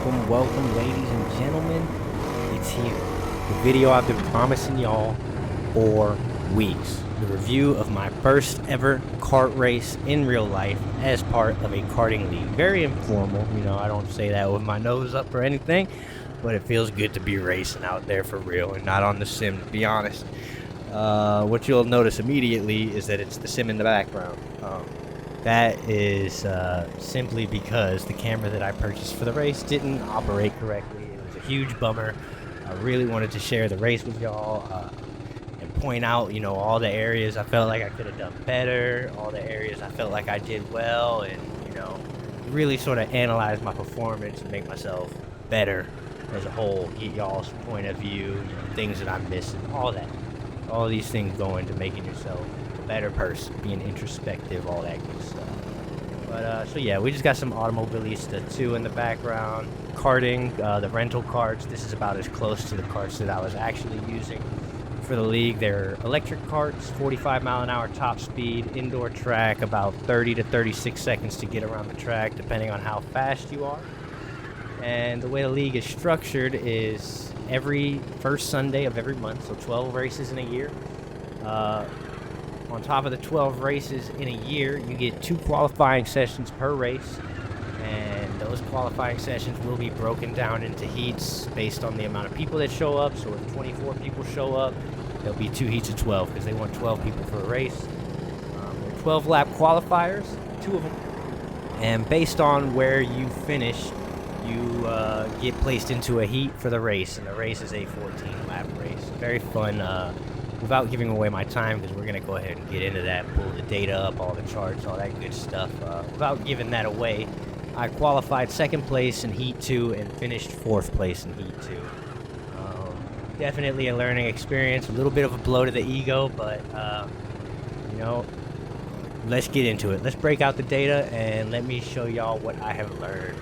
welcome, ladies and gentlemen. It's here. The video I've been promising y'all for weeks. The review of my first ever kart race in real life as part of a karting league. Very informal, I don't say that with my nose up or anything, but it feels good to be racing out there for real and not on the sim, to be honest. What you'll notice immediately is that it's the sim in the background. That is simply because the camera that I purchased for the race didn't operate correctly. It was a huge bummer. I really wanted to share the race with y'all and point out, all the areas I felt like I could have done better, all the areas I felt like I did well, and, really sort of analyze my performance and make myself better as a whole, get y'all's point of view, things that I'm missing, all that. All these things go into making yourself a better person, being introspective, all that good stuff. But so yeah, we just got some Automobilista 2 in the background, karting, the rental karts. This is about as close to the karts that I was actually using for the league. They're electric karts, 45 mile an hour top speed, indoor track, about 30 to 36 seconds to get around the track, depending on how fast you are. And the way the league is structured is every first Sunday of every month, so 12 races in a year. On top of the 12 races in a year, you get 2 qualifying sessions per race, and those qualifying sessions will be broken down into heats based on the amount of people that show up. So if 24 people show up, there'll be 2 heats of 12 because they want 12 people for a race. There are 12 lap qualifiers, 2 of them, and based on where you finish, you get placed into a heat for the race, and the race is a 14-lap race. Very fun. Without giving away my time, because we're going to go ahead and get into that, pull the data up, all the charts, all that good stuff. Without giving that away, I qualified 2nd place in Heat 2 and finished 4th place in Heat 2. Definitely a learning experience, a little bit of a blow to the ego, but, let's get into it. Let's break out the data, and let me show y'all what I have learned.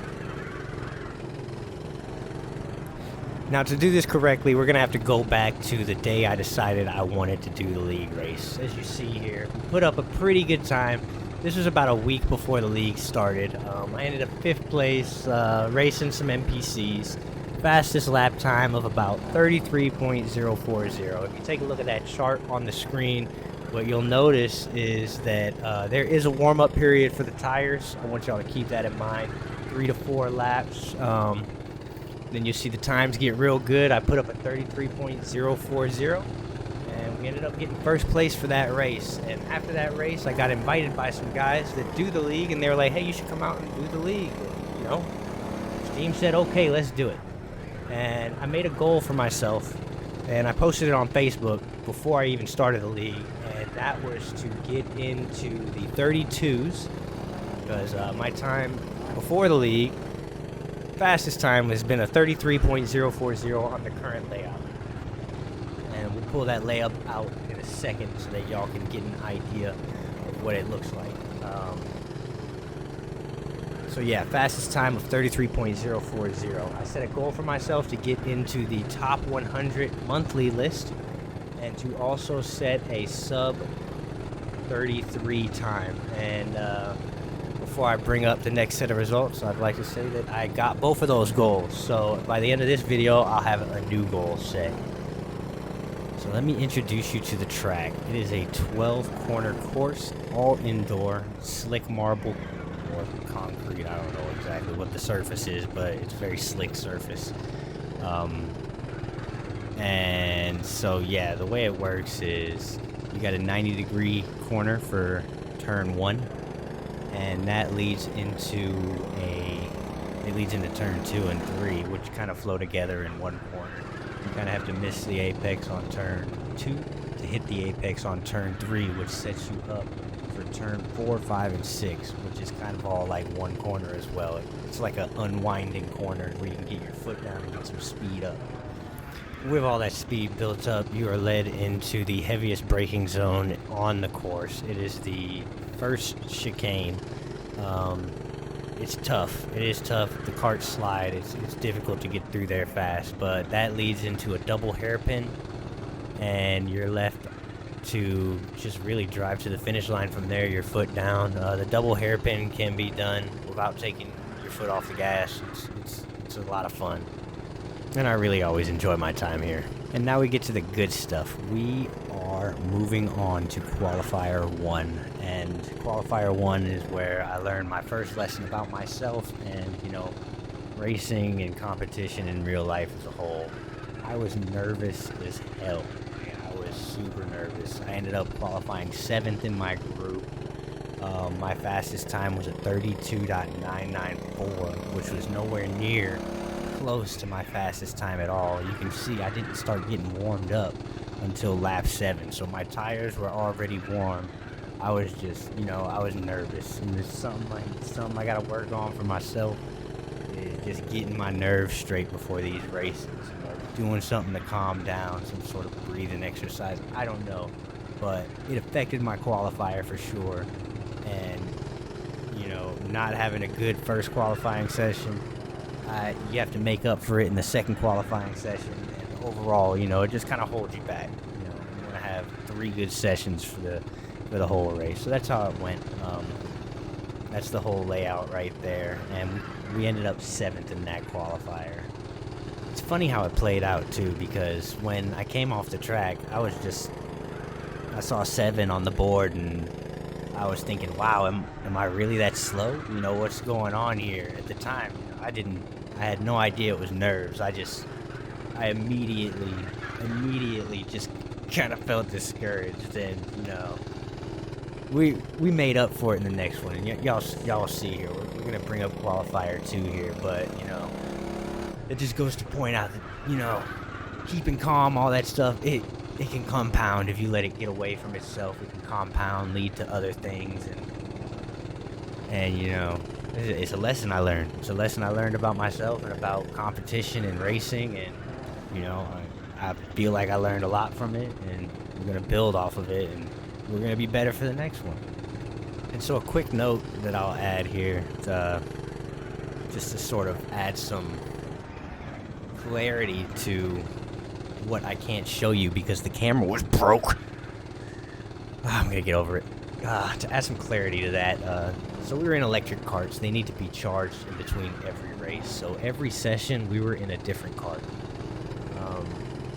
Now, to do this correctly, we're going to have to go back to the day I decided I wanted to do the league race. As you see here, we put up a pretty good time. This was about a week before the league started. I ended up 5th place, racing some NPCs. Fastest lap time of about 33.040. If you take a look at that chart on the screen, what you'll notice is that there is a warm-up period for the tires. I want y'all to keep that in mind. 3 to 4 laps. Then you see the times get real good. I put up a 33.040, and we ended up getting 1st place for that race. And after that race, I got invited by some guys that do the league, and they were like, hey, you should come out and do the league. Steam said, okay, let's do it. And I made a goal for myself, and I posted it on Facebook before I even started the league, and that was to get into the 32s, because my time before the league, fastest time has been a 33.040 on the current layout. And we'll pull that layup out in a second so that y'all can get an idea of what it looks like. So yeah, fastest time of 33.040. I set a goal for myself to get into the top 100 monthly list, and to also set a sub 33 time. And before I bring up the next set of results, I'd like to say that I got both of those goals. So by the end of this video, I'll have a new goal set. So let me introduce you to the track. It is a 12-corner course, all indoor, slick marble or concrete. I don't know exactly what the surface is, but it's very slick surface. And so yeah, the way it works is you got a 90-degree corner for turn 1. And that leads into turn 2 and 3, which kind of flow together in one corner. You kind of have to miss the apex on turn 2 to hit the apex on turn 3, which sets you up for turn 4, 5, and 6, which is kind of all like one corner as well. It's like an unwinding corner where you can get your foot down and get some speed up. With all that speed built up, you are led into the heaviest braking zone on the course. It is the first chicane. It's tough. It is tough. The kart slide. It's difficult to get through there fast, but that leads into a double hairpin, and you're left to just really drive to the finish line from there, your foot down. The double hairpin can be done without taking your foot off the gas. It's It's a lot of fun. And I really always enjoy my time here. And now we get to the good stuff. We are moving on to Qualifier 1. And Qualifier 1 is where I learned my first lesson about myself and, racing and competition in real life as a whole. I was nervous as hell. I was super nervous. I ended up qualifying 7th in my group. My fastest time was a 32.994, which was nowhere near close to my fastest time at all. You can see I didn't start getting warmed up until lap 7, so my tires were already warm. I was just, I was nervous, and there's something I gotta work on for myself, is just getting my nerves straight before these races, doing something to calm down, some sort of breathing exercise. I don't know, but it affected my qualifier for sure, and not having a good first qualifying session, you have to make up for it in the second qualifying session, and overall, it just kind of holds you back. You want to have 3 good sessions for the whole race. So that's how it went. That's the whole layout right there, and we ended up 7th in that qualifier. It's funny how it played out too, because when I came off the track, I saw 7 on the board, and I was thinking, wow, am I really that slow? What's going on here? At the time, I had no idea it was nerves. I immediately just kind of felt discouraged, and we made up for it in the next one, and y'all see here. We're gonna bring up qualifier 2 here, but it just goes to point out that keeping calm, all that stuff, it can compound if you let it get away from itself. It can compound, lead to other things, and it's a lesson I learned. It's a lesson I learned about myself and about competition and racing, and I feel like I learned a lot from it, and we're gonna build off of it, and we're gonna be better for the next one. And so a quick note that I'll add here, just to sort of add some clarity to what I can't show you because the camera was broke. I'm gonna get over it. To add some clarity to that, so we were in electric karts. They need to be charged in between every race. So every session we were in a different kart.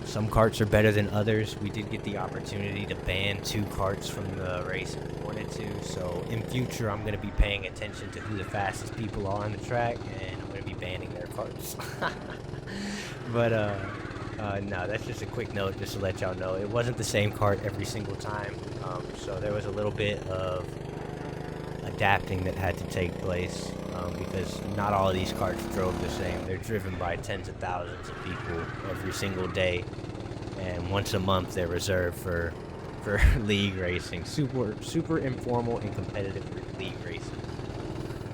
Some karts are better than others. We did get the opportunity to ban 2 karts from the race if we wanted to. So in future, I'm going to be paying attention to who the fastest people are on the track, and I'm going to be banning their karts. But no, that's just a quick note just to let y'all know. It wasn't the same kart every single time. So there was a little bit of adapting that had to take place, because not all of these karts drove the same. They're driven by tens of thousands of people every single day, and once a month they're reserved for league racing, super informal and competitive league racing.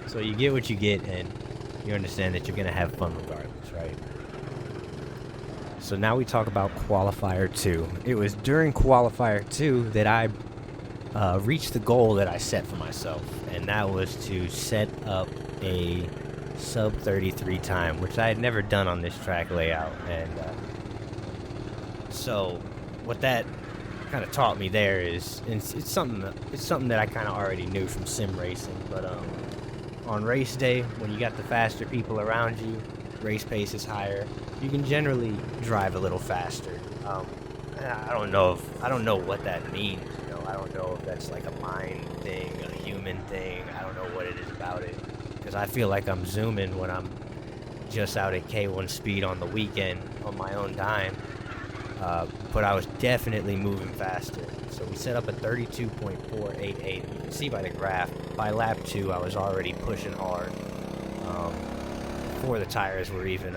So you get what you get, and you understand that you're gonna have fun regardless, right? So now we talk about qualifier 2. It was during qualifier 2 that I reached the goal that I set for myself, and that was to set up a sub 33 time, which I had never done on this track layout. And so what that kind of taught me there is, it's something that I kind of already knew from sim racing, but on race day, when you got the faster people around you, race pace is higher, you can generally drive a little faster. I don't know what that means. I don't know if that's like a mind thing, a human thing. I don't know what it is about it, because I feel like I'm zooming when I'm just out at K1 speed on the weekend on my own dime. But I was definitely moving faster. So we set up a 32.488. You can see by the graph, by lap 2, I was already pushing hard. Before the tires were even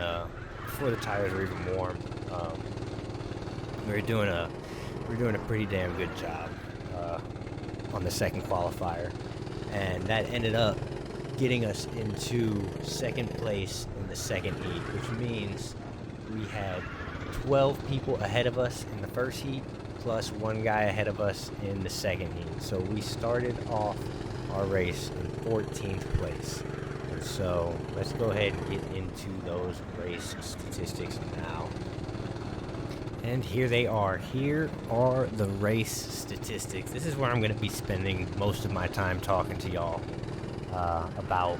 warm. We were doing a pretty damn good job on the second qualifier, and that ended up getting us into second place in the second heat, which means we had 12 people ahead of us in the first heat, plus 1 guy ahead of us in the second heat. So we started off our race in 14th place. And so let's go ahead and get into those race statistics now. And here they are. Here are the race statistics. This is where I'm going to be spending most of my time talking to y'all about,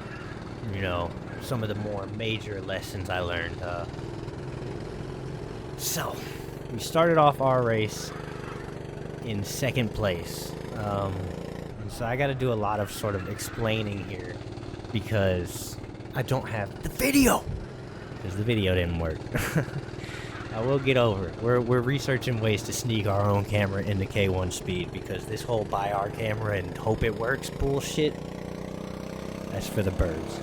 some of the more major lessons I learned. So, we started off our race in second place. And so I got to do a lot of sort of explaining here because I don't have the video. Because the video didn't work. I will get over it. We're researching ways to sneak our own camera into K1 speed because this whole buy our camera and hope it works bullshit, that's for the birds.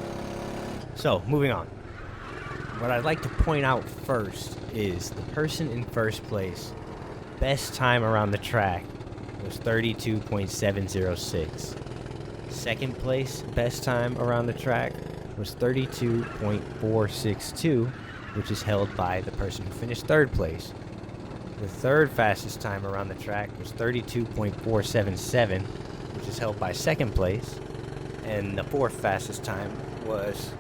So, moving on. What I'd like to point out first is the person in first place, best time around the track was 32.706. Second place, best time around the track was 32.462, which is held by the person who finished third place. The third fastest time around the track was 32.477, which is held by second place. And the fourth fastest time was...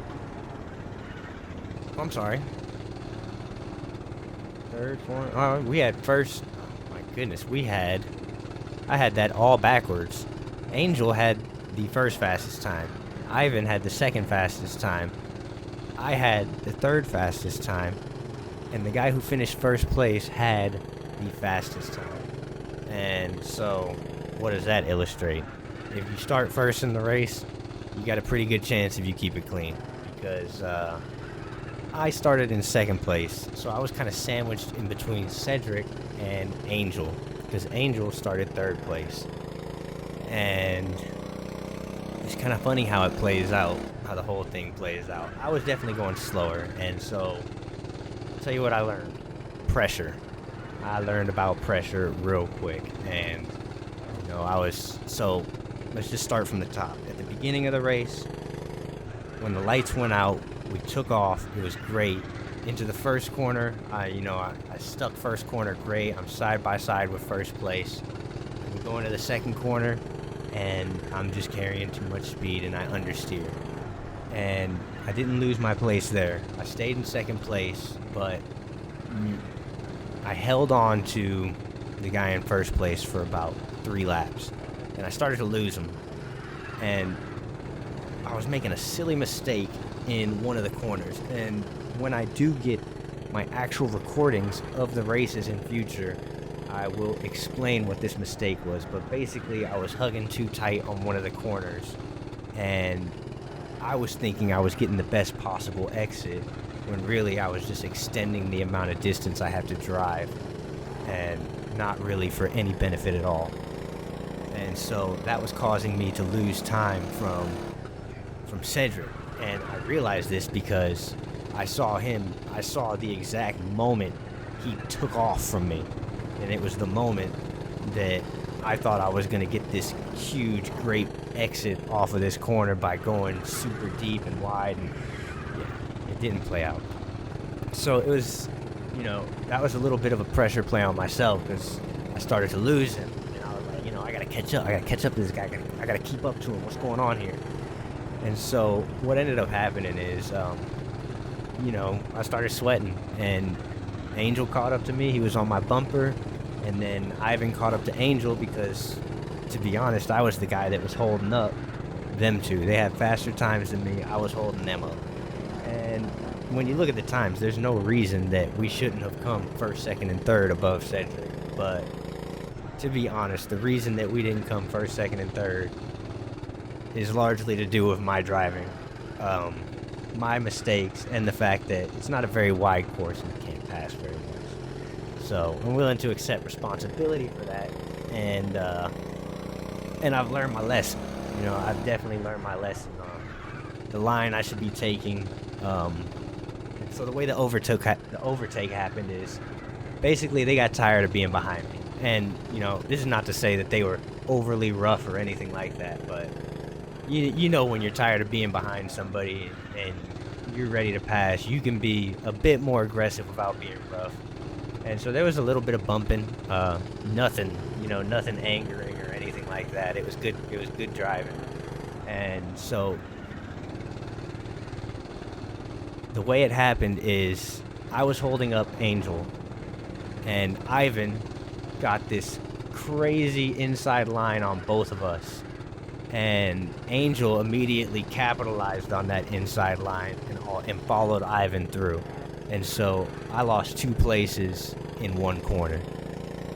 I'm sorry. Third, fourth... we had first... Oh my goodness, I had that all backwards. Angel had the first fastest time. Ivan had the second fastest time. I had the third fastest time. And the guy who finished first place had the fastest time. And so, what does that illustrate? If you start first in the race, you got a pretty good chance if you keep it clean. Because, I started in second place. So I was kind of sandwiched in between Cedric and Angel. Because Angel started third place. And it's kind of funny how it plays out, how the whole thing plays out. I was definitely going slower, and so I'll tell you what I learned. Pressure. I learned about pressure real quick, and so let's just start from the top. At the beginning of the race, when the lights went out, we took off. It was great. Into the first corner, I stuck first corner great. I'm side by side with first place. We go into the second corner, and I'm just carrying too much speed, and I understeer. And I didn't lose my place there. I stayed in second place, but I held on to the guy in first place for about 3 laps, and I started to lose him. And I was making a silly mistake in one of the corners, and when I do get my actual recordings of the races in future, I will explain what this mistake was. But basically, I was hugging too tight on one of the corners, and I was thinking I was getting the best possible exit, when really I was just extending the amount of distance I have to drive, and not really for any benefit at all. And so that was causing me to lose time from Cedric. And I realized this because I saw the exact moment he took off from me. And it was the moment that I thought I was going to get this huge, great exit off of this corner by going super deep and wide. And yeah, it didn't play out. So it was, that was a little bit of a pressure play on myself because I started to lose him. And I was like, I got to catch up. I got to catch up to this guy. I got to keep up to him. What's going on here? And so what ended up happening is, I started sweating, and Angel caught up to me. He was on my bumper, and then Ivan caught up to Angel because, to be honest, I was the guy that was holding up them two. They had faster times than me. I was holding them up. And when you look at the times, there's no reason that we shouldn't have come first, second, and third above Cedric. But to be honest, the reason that we didn't come first, second, and third is largely to do with my driving, my mistakes, and the fact that it's not a very wide course and you can't pass very much. So I'm willing to accept responsibility for that, and I've learned my lesson. I've definitely learned my lesson on the line I should be taking. So the way the overtake happened is basically they got tired of being behind me, and this is not to say that they were overly rough or anything like that, but when you're tired of being behind somebody and you're ready to pass, you can be a bit more aggressive without being rough. And so there was a little bit of bumping, nothing angering or anything like that. It was good driving. And so the way it happened is I was holding up Angel, and Ivan got this crazy inside line on both of us. and Angel immediately capitalized on that inside line and followed Ivan through. And so I lost 2 places in 1 corner.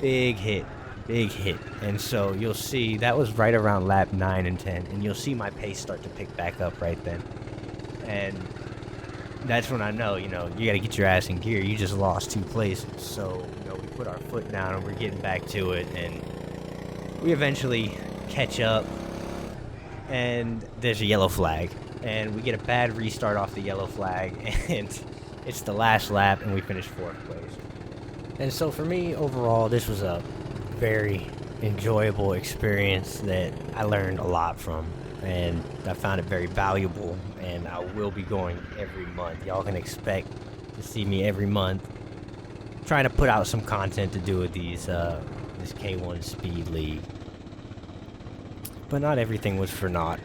Big hit, big hit. And so you'll see that was right around lap 9 and 10, and you'll see my pace start to pick back up right then. And that's when I know, you got to get your ass in gear. You just lost 2 places. So, we put our foot down and we're getting back to it, and we eventually catch up, and there's a yellow flag, and we get a bad restart off the yellow flag, and it's the last lap, and we finish 4th place. And so for me, overall, this was a very enjoyable experience that I learned a lot from, and I found it very valuable, and I will be going every month. Y'all can expect to see me every month trying to put out some content to do with this K1 Speed League. But not everything was for naught.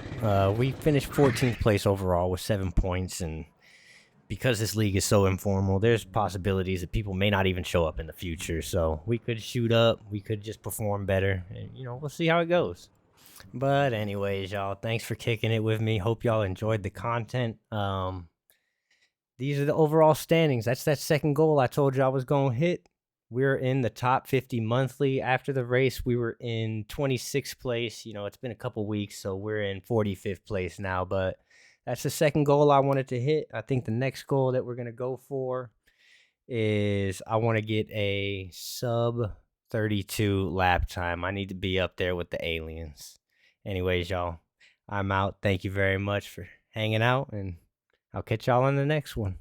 We finished 14th place overall with 7 points, and because this league is so informal, there's possibilities that people may not even show up in the future. So we could shoot up, we could just perform better, and we'll see how it goes. But anyways, y'all, thanks for kicking it with me. Hope y'all enjoyed the content. These are the overall standings. That's that second goal I told you I was going to hit. We're in the top 50 monthly. After the race, we were in 26th place. It's been a couple weeks, so we're in 45th place now. But that's the second goal I wanted to hit. I think the next goal that we're going to go for is I want to get a sub 32 lap time. I need to be up there with the aliens. Anyways, y'all, I'm out. Thank you very much for hanging out, and I'll catch y'all on the next one.